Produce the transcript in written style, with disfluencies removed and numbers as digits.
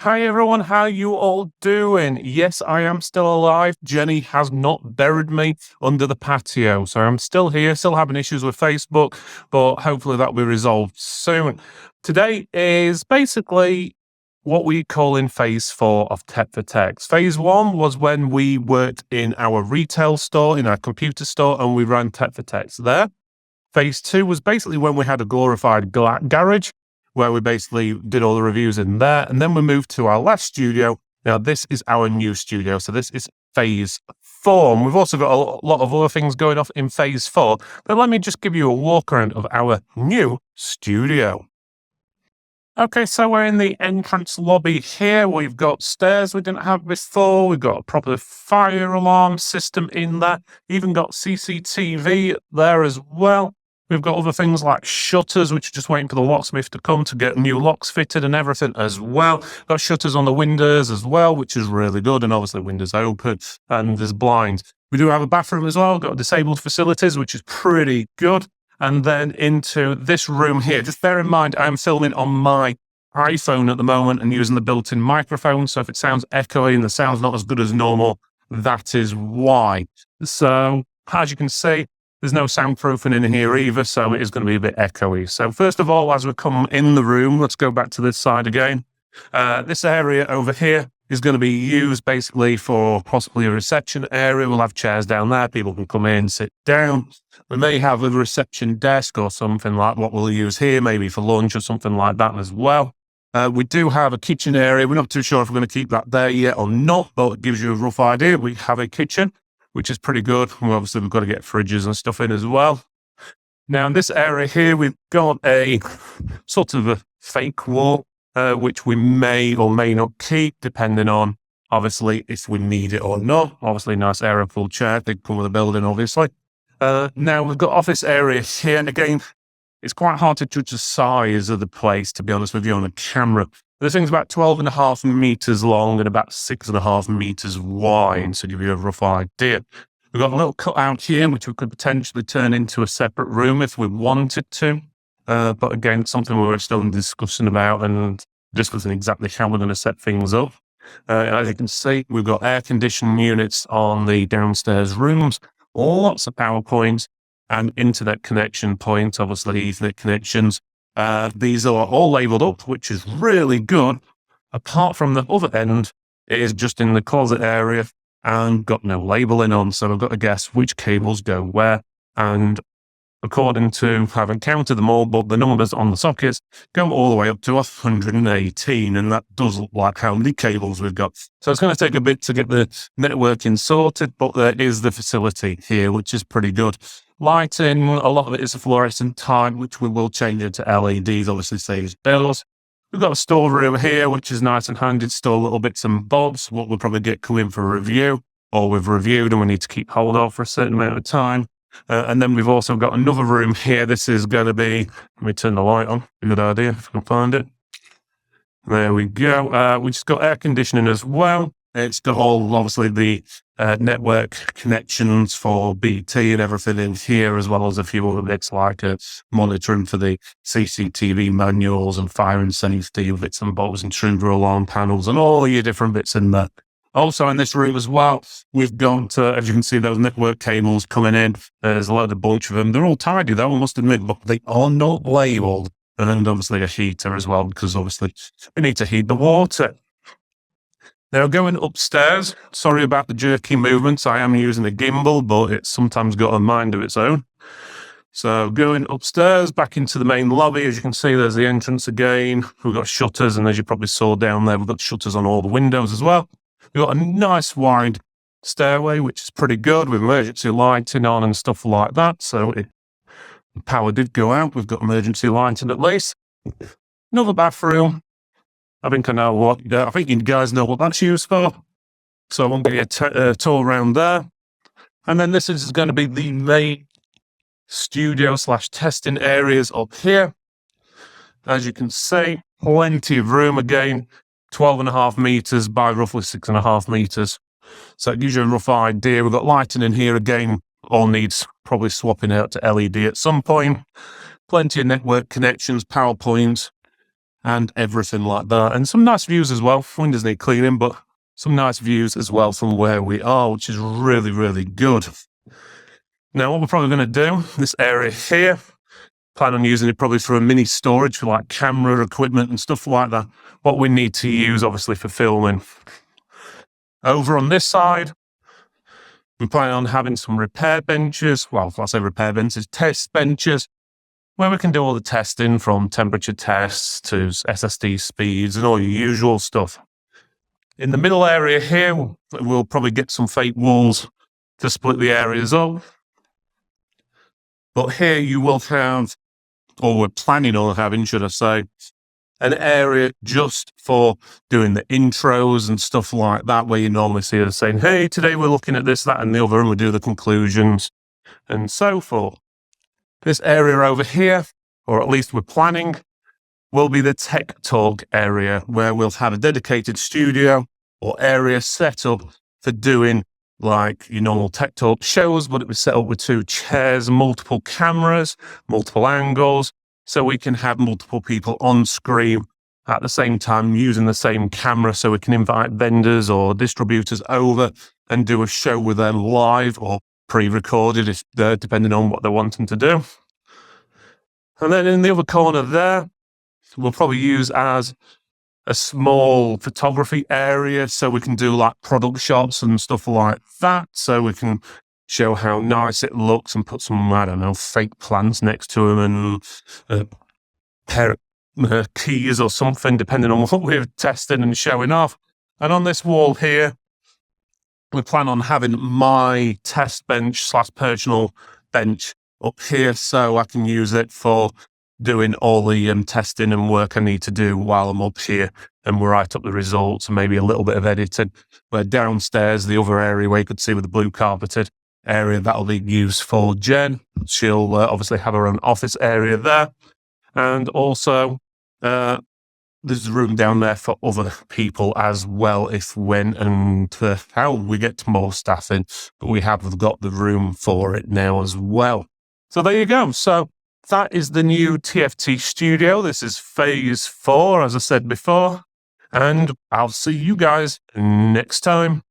Hi everyone, how you all doing? Yes, I am still alive. Jenny has not buried me under the patio, so I'm still here, still having issues with Facebook, but hopefully that will be resolved soon. Today is basically what we call in phase 4 of Tech for Techs. Phase 1 was when we worked in our retail store, in our computer store, and we ran Tech for Techs there. Phase 2 was basically when we had a glorified garage, where we basically did all the reviews in there. And then we moved to our last studio. Now, this is our new studio. So this is phase 4. And we've also got a lot of other things going off in phase 4. But let me just give you a walk around of our new studio. Okay, so we're in the entrance lobby here. We've got stairs we didn't have before. We've got a proper fire alarm system in there. Even got CCTV there as well. We've got other things like shutters, which are just waiting for the locksmith to come to get new locks fitted and everything as well. Got shutters on the windows as well, which is really good. And obviously windows open and there's blinds. We do have a bathroom as well. Got disabled facilities, which is pretty good. And then into this room here. Just bear in mind, I'm filming on my iPhone at the moment and using the built-in microphone. So if it sounds echoey and the sound's not as good as normal, that is why. So as you can see, there's no soundproofing in here either, so it is going to be a bit echoey. So first of all, as we come in the room, let's go back to this side again. This area over here is going to be used basically for possibly a reception area. We'll have chairs down there. People can come in, sit down. We may have a reception desk or something like what we'll use here, maybe for lunch or something like that as well. We do have a kitchen area. We're not too sure if we're going to keep that there yet or not, but it gives you a rough idea. We have a kitchen, which is pretty good. Obviously, we've got to get fridges and stuff in as well. Now, in this area here, we've got a sort of a fake wall, which we may or may not keep, depending on, obviously, if we need it or not. Obviously, nice air-cooled chair. They come with the building, obviously. Now, we've got office area here. And again, it's quite hard to judge the size of the place, to be honest with you, on a camera. This thing's about 12.5 meters long and about 6.5 meters wide, so to give you a rough idea. We've got a little cutout here, which we could potentially turn into a separate room if we wanted to. But again, it's something we're still discussing about and discussing exactly how we're going to set things up. As you can see, we've got air conditioning units on the downstairs rooms, lots of power points and internet connection points, obviously Ethernet connections. These are all labeled up, which is really good. Apart from the other end, it is just in the closet area and got no labeling on. So I've got to guess which cables go where. And according to, I haven't counted them all, but the numbers on the sockets go all the way up to 118. And that does look like how many cables we've got. So it's going to take a bit to get the networking sorted, but there is the facility here, which is pretty good. Lighting, a lot of it is a fluorescent type, which we will change into LEDs, obviously saves bills. We've got a storeroom here, which is nice and handy to store little bits and bobs, what we'll probably get come in for a review, or we've reviewed and we need to keep hold of for a certain amount of time. And then we've also got another room here. This is going to be, let me turn the light on, good idea if I can find it. There we go. We just got air conditioning as well. It's got all, obviously, the network connections for BT and everything in here, as well as a few other bits like monitoring for the CCTV manuals and fire and safety bits and bobs, intruder alarm panels, and all your different bits in there. Also in this room as well, we've got, as you can see, those network cables coming in. There's a bunch of them. They're all tidy though, I must admit, but they are not labelled. And then obviously a heater as well, because obviously we need to heat the water. Now, going upstairs, sorry about the jerky movements. I am using a gimbal, but it's sometimes got a mind of its own. So going upstairs, back into the main lobby, as you can see, there's the entrance again. We've got shutters, and as you probably saw down there, we've got shutters on all the windows as well. We've got a nice wide stairway, which is pretty good, with emergency lighting on and stuff like that. So if the power did go out, we've got emergency lighting at least. Another bathroom. I think I know what, I think you guys know what that's used for. So I won't give you a tour around there. And then this is going to be the main studio/testing areas up here. As you can see, plenty of room again, 12.5 meters by roughly 6.5 meters. So it gives you a rough idea. We've got lighting in here again, all needs probably swapping out to LED at some point. Plenty of network connections, power points. and everything like that. And some nice views as well. Windows need cleaning, but some nice views as well from where we are, which is really, really good. Now, what we're probably going to do, this area here, plan on using it probably for a mini storage for like camera equipment and stuff like that. What we need to use, obviously, for filming. Over on this side, we plan on having some repair benches. Well, I say repair benches, test benches, where we can do all the testing from temperature tests to SSD speeds and all your usual stuff. In the middle area here, we'll probably get some fake walls to split the areas up. But here you will have, or we're planning on having, should I say, an area just for doing the intros and stuff like that, where you normally see us saying, hey, today we're looking at this, that, and the other, and we do the conclusions and so forth. This area over here, or at least we're planning, will be the Tech Talk area, where we'll have a dedicated studio or area set up for doing like your normal Tech Talk shows, but it was set up with 2 chairs, multiple cameras, multiple angles, so we can have multiple people on screen at the same time using the same camera, so we can invite vendors or distributors over and do a show with them live or pre-recorded, if depending on what they're wanting to do. And then in the other corner there, we'll probably use as a small photography area, so we can do like product shots and stuff like that, so we can show how nice it looks and put some, I don't know, fake plants next to them and a pair of keys or something, depending on what we're testing and showing off. And on this wall here, we plan on having my test bench / personal bench up here, so I can use it for doing all the testing and work I need to do while I'm up here, and we'll write up the results and maybe a little bit of editing. Where downstairs, the other area where you could see with the blue carpeted area, that'll be used for Jen. She'll obviously have her own office area there. And also, there's a room down there for other people as well, if, when, and how we get more staff in. But we have got the room for it now as well. So there you go. So that is the new TFT studio. This is phase 4, as I said before. And I'll see you guys next time.